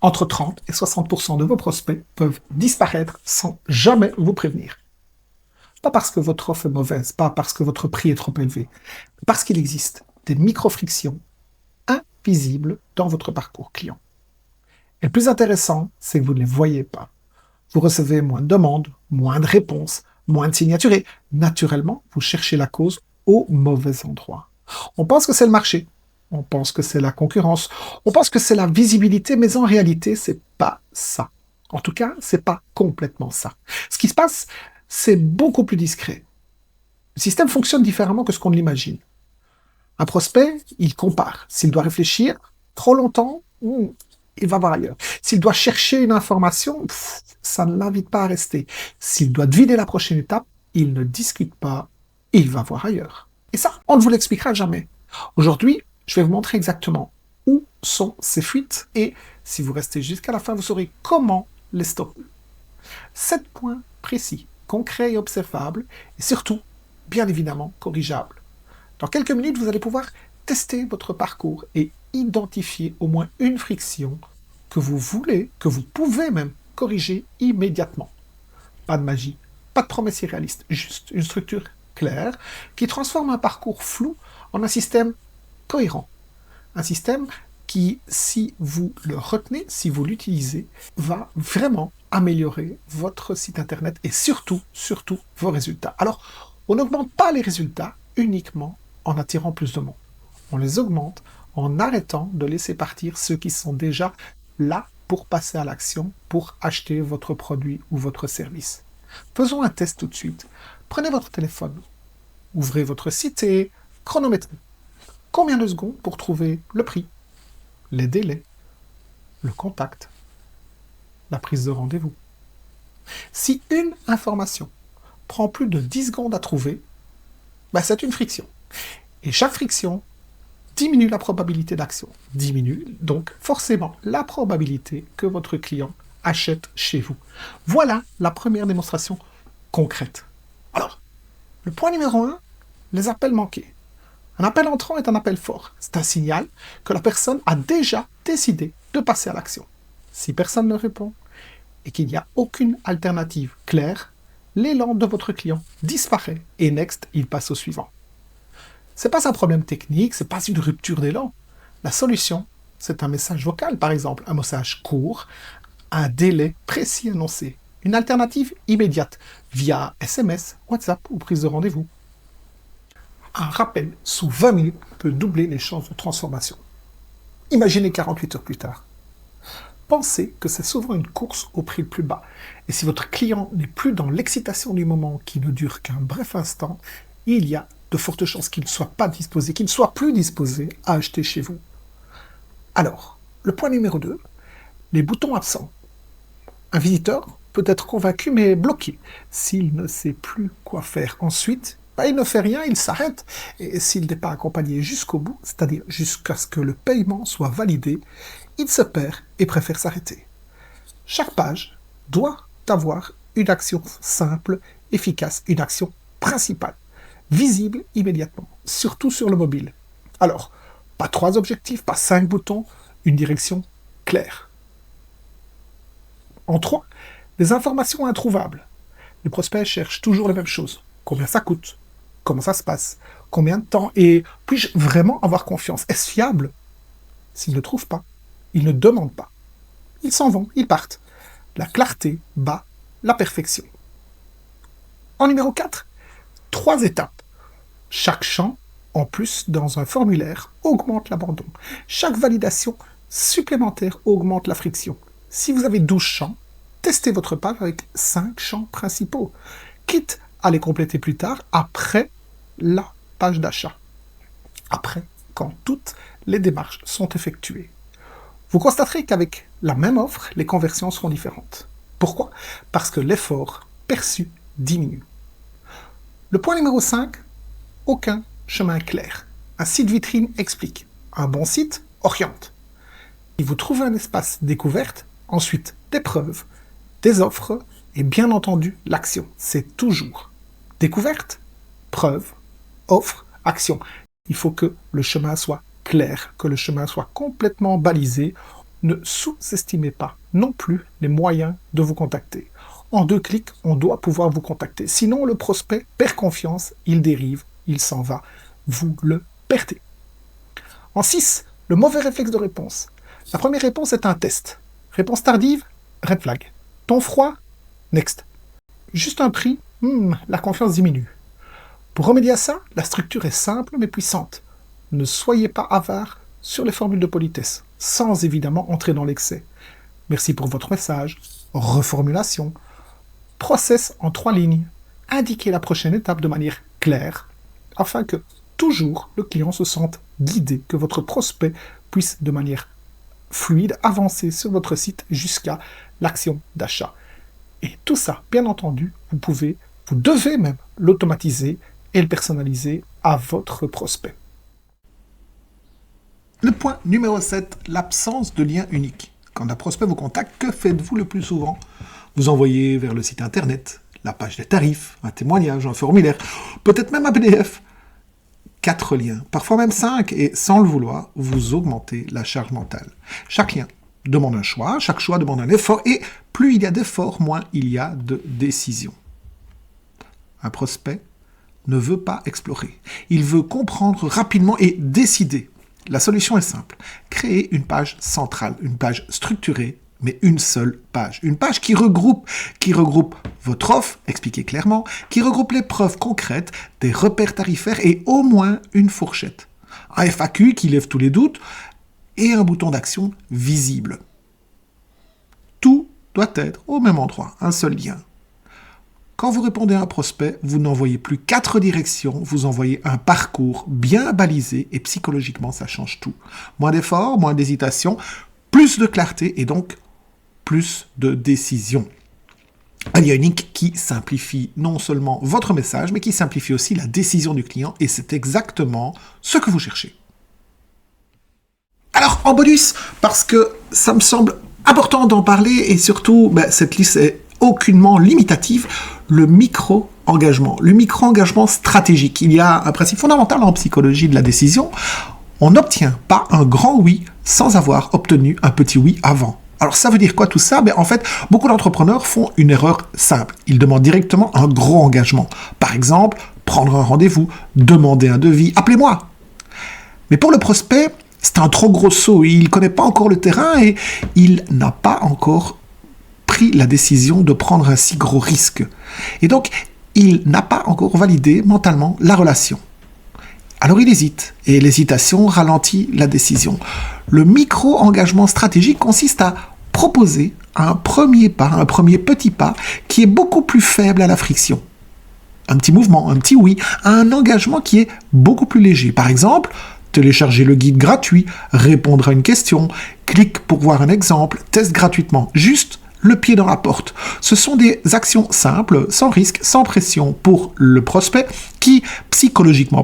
Entre 30 et 60% de vos prospects peuvent disparaître sans jamais vous prévenir. Pas parce que votre offre est mauvaise, pas parce que votre prix est trop élevé, mais parce qu'il existe des micro-frictions invisibles dans votre parcours client. Et le plus intéressant, c'est que vous ne les voyez pas. Vous recevez moins de demandes, moins de réponses, moins de signatures et naturellement, vous cherchez la cause au mauvais endroit. On pense que c'est le marché, on pense que c'est la concurrence, on pense que c'est la visibilité, mais en réalité, c'est pas ça. En tout cas, c'est pas complètement ça. Ce qui se passe, c'est beaucoup plus discret. Le système fonctionne différemment que ce qu'on l'imagine. Un prospect, il compare. S'il doit réfléchir trop longtemps, il va voir ailleurs. S'il doit chercher une information, ça ne l'invite pas à rester. S'il doit deviner la prochaine étape, il ne discute pas, il va voir ailleurs. Et ça, on ne vous l'expliquera jamais. Aujourd'hui, je vais vous montrer exactement où sont ces fuites et si vous restez jusqu'à la fin, vous saurez comment les stopper. 7 points précis, concrets et observables et surtout, bien évidemment, corrigeables. Dans quelques minutes, vous allez pouvoir tester votre parcours et identifier au moins une friction que vous voulez, que vous pouvez même corriger immédiatement. Pas de magie, pas de promesses irréalistes, juste une structure claire qui transforme un parcours flou en un système cohérent. Un système qui, si vous le retenez, si vous l'utilisez, va vraiment améliorer votre site internet et surtout vos résultats. Alors, on n'augmente pas les résultats uniquement en attirant plus de monde. On les augmente en arrêtant de laisser partir ceux qui sont déjà là pour passer à l'action, pour acheter votre produit ou votre service. Faisons un test tout de suite. Prenez votre téléphone, ouvrez votre site et chronométrez. Combien de secondes pour trouver le prix, les délais, le contact, la prise de rendez-vous. Si une information prend plus de 10 secondes à trouver, c'est une friction. Et chaque friction diminue la probabilité d'action. Diminue donc forcément la probabilité que votre client achète chez vous. Voilà la première démonstration concrète. Alors, le point numéro 1, les appels manqués. Un appel entrant est un appel fort. C'est un signal que la personne a déjà décidé de passer à l'action. Si personne ne répond et qu'il n'y a aucune alternative claire, l'élan de votre client disparaît et next, il passe au suivant. Ce n'est pas un problème technique, ce n'est pas une rupture d'élan. La solution, c'est un message vocal, par exemple, un message court, un délai précis annoncé, une alternative immédiate via SMS, WhatsApp ou prise de rendez-vous. Un rappel sous 20 minutes peut doubler les chances de transformation. Imaginez 48 heures plus tard. Pensez que c'est souvent une course au prix le plus bas. Et si votre client n'est plus dans l'excitation du moment qui ne dure qu'un bref instant, il y a de fortes chances qu'il ne soit pas disposé, qu'il ne soit plus disposé à acheter chez vous. Alors, le point numéro 2, les boutons absents. Un visiteur peut être convaincu mais bloqué. S'il ne sait plus quoi faire ensuite, il ne fait rien, il s'arrête. Et s'il n'est pas accompagné jusqu'au bout, c'est-à-dire jusqu'à ce que le paiement soit validé, il se perd et préfère s'arrêter. Chaque page doit avoir une action simple, efficace, une action principale, visible immédiatement, surtout sur le mobile. Alors, pas 3 objectifs, pas 5 boutons, une direction claire. En 3, les informations introuvables. Les prospects cherchent toujours les mêmes choses. Combien ça coûte? Comment ça se passe? Combien de temps? Et puis-je vraiment avoir confiance? Est-ce fiable? S'ils ne trouvent pas, ils ne demandent pas. Ils s'en vont, ils partent. La clarté bat la perfection. En numéro 4, 3 étapes. Chaque champ, en plus dans un formulaire, augmente l'abandon. Chaque validation supplémentaire augmente la friction. Si vous avez 12 champs, testez votre page avec 5 champs principaux, quitte à les compléter plus tard, après la page d'achat. Après, quand toutes les démarches sont effectuées. Vous constaterez qu'avec la même offre, les conversions seront différentes. Pourquoi? Parce que l'effort perçu diminue. Le point numéro 5, aucun chemin clair. Un site vitrine explique. Un bon site oriente. Si vous trouvez un espace découverte, ensuite des preuves, des offres et bien entendu l'action. C'est toujours découverte, preuve, offre, action. Il faut que le chemin soit clair, que le chemin soit complètement balisé. Ne sous-estimez pas non plus les moyens de vous contacter. En 2 clics, on doit pouvoir vous contacter. Sinon, le prospect perd confiance, il dérive, il s'en va. Vous le perdez. En 6, le mauvais réflexe de réponse. La première réponse est un test. Réponse tardive, red flag. Ton froid, next. Juste un prix, la confiance diminue. Pour remédier à ça, la structure est simple mais puissante. Ne soyez pas avare sur les formules de politesse, sans évidemment entrer dans l'excès. Merci pour votre message. Reformulation. Process en 3 lignes. Indiquez la prochaine étape de manière claire, afin que toujours le client se sente guidé, que votre prospect puisse de manière fluide avancer sur votre site jusqu'à l'action d'achat. Et tout ça, bien entendu, vous devez même l'automatiser et le personnaliser à votre prospect. Le point numéro 7, l'absence de lien unique. Quand un prospect vous contacte, que faites-vous le plus souvent? Vous envoyez vers le site internet, la page des tarifs, un témoignage, un formulaire, peut-être même un PDF. 4 liens, parfois même 5, et sans le vouloir, vous augmentez la charge mentale. Chaque lien demande un choix, chaque choix demande un effort, et plus il y a d'efforts, moins il y a de décisions. Un prospect ne veut pas explorer. Il veut comprendre rapidement et décider. La solution est simple. Créer une page centrale, une page structurée, mais une seule page. Une page qui regroupe votre offre, expliquée clairement, qui regroupe les preuves concrètes, des repères tarifaires et au moins une fourchette. Un FAQ qui lève tous les doutes et un bouton d'action visible. Tout doit être au même endroit, un seul lien. Quand vous répondez à un prospect, vous n'envoyez plus 4 directions, vous envoyez un parcours bien balisé et psychologiquement, ça change tout. Moins d'efforts, moins d'hésitation, plus de clarté et donc plus de décision. Un lien unique qui simplifie non seulement votre message, mais qui simplifie aussi la décision du client et c'est exactement ce que vous cherchez. Alors, en bonus, parce que ça me semble important d'en parler et surtout, cette liste est aucunement limitative, le micro-engagement. Le micro-engagement stratégique. Il y a un principe fondamental en psychologie de la décision. On n'obtient pas un grand oui sans avoir obtenu un petit oui avant. Alors ça veut dire quoi tout ça? En fait, beaucoup d'entrepreneurs font une erreur simple. Ils demandent directement un gros engagement. Par exemple, prendre un rendez-vous, demander un devis, appelez-moi. Mais pour le prospect, c'est un trop gros saut. Il ne connaît pas encore le terrain et il n'a pas encore pris la décision de prendre un si gros risque. Et donc, il n'a pas encore validé mentalement la relation. Alors il hésite, et l'hésitation ralentit la décision. Le micro-engagement stratégique consiste à proposer un premier pas, un premier petit pas, qui est beaucoup plus faible à la friction. Un petit mouvement, un petit oui, un engagement qui est beaucoup plus léger. Par exemple, télécharger le guide gratuit, répondre à une question, clique pour voir un exemple, teste gratuitement, juste le pied dans la porte. Ce sont des actions simples, sans risque, sans pression pour le prospect qui, psychologiquement,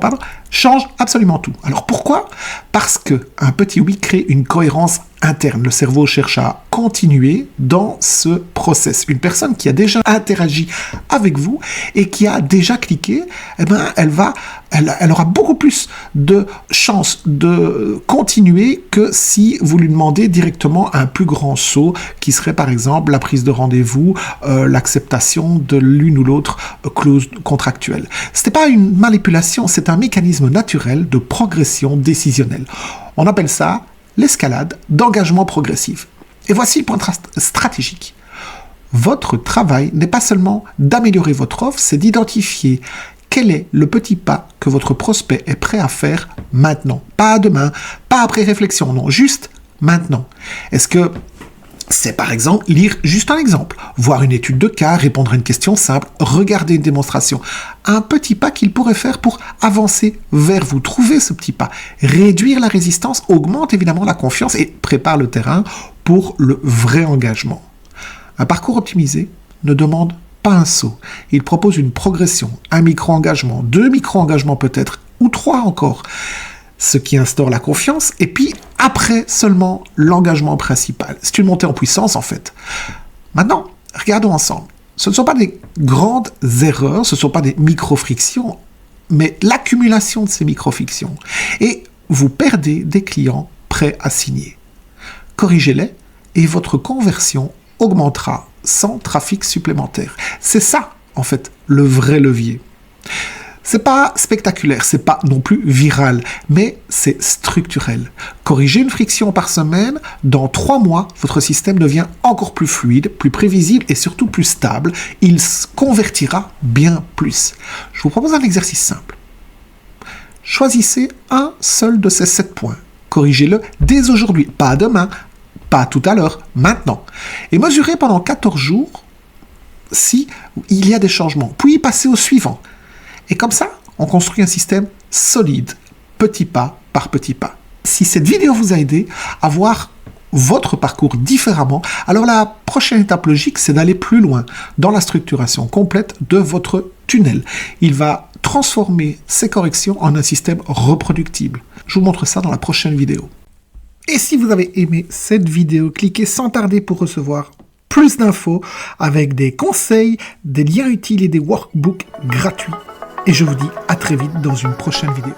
change absolument tout. Alors pourquoi? Parce qu'un petit oui crée une cohérence interne. Le cerveau cherche à continuer dans ce process. Une personne qui a déjà interagi avec vous et qui a déjà cliqué, elle aura beaucoup plus de chances de continuer que si vous lui demandez directement un plus grand saut qui serait par exemple la prise de rendez-vous, l'acceptation de l'une ou l'autre clause contractuelle. Ce n'est pas une manipulation, c'est un mécanisme naturel de progression décisionnelle. On appelle ça l'escalade d'engagement progressif. Et voici le point stratégique. Votre travail n'est pas seulement d'améliorer votre offre, c'est d'identifier quel est le petit pas que votre prospect est prêt à faire maintenant. Pas demain, pas après réflexion, non, juste maintenant. Est-ce que c'est par exemple lire juste un exemple, voir une étude de cas, répondre à une question simple, regarder une démonstration. Un petit pas qu'il pourrait faire pour avancer vers vous. Trouver ce petit pas. Réduire la résistance augmente évidemment la confiance et prépare le terrain pour le vrai engagement. Un parcours optimisé ne demande pas un saut. Il propose une progression, un micro-engagement, 2 micro-engagements peut-être, ou 3 encore. Ce qui instaure la confiance, et puis après seulement l'engagement principal. C'est une montée en puissance en fait. Maintenant, regardons ensemble. Ce ne sont pas des grandes erreurs, ce ne sont pas des micro-frictions, mais l'accumulation de ces micro-frictions. Et vous perdez des clients prêts à signer. corrigez-les et votre conversion augmentera sans trafic supplémentaire. C'est ça, en fait, le vrai levier. C'est pas spectaculaire, c'est pas non plus viral, mais c'est structurel. Corrigez une friction par semaine, dans 3 mois, votre système devient encore plus fluide, plus prévisible et surtout plus stable. Il convertira bien plus. Je vous propose un exercice simple. Choisissez un seul de ces 7 points. Corrigez-le dès aujourd'hui, pas demain, pas tout à l'heure, maintenant. Et mesurez pendant 14 jours si il y a des changements. Puis passez au suivant. Et comme ça, on construit un système solide, petit pas par petit pas. Si cette vidéo vous a aidé à voir votre parcours différemment, alors la prochaine étape logique, c'est d'aller plus loin dans la structuration complète de votre tunnel. Il va transformer ces corrections en un système reproductible. Je vous montre ça dans la prochaine vidéo. Et si vous avez aimé cette vidéo, cliquez sans tarder pour recevoir plus d'infos avec des conseils, des liens utiles et des workbooks gratuits. Et je vous dis à très vite dans une prochaine vidéo.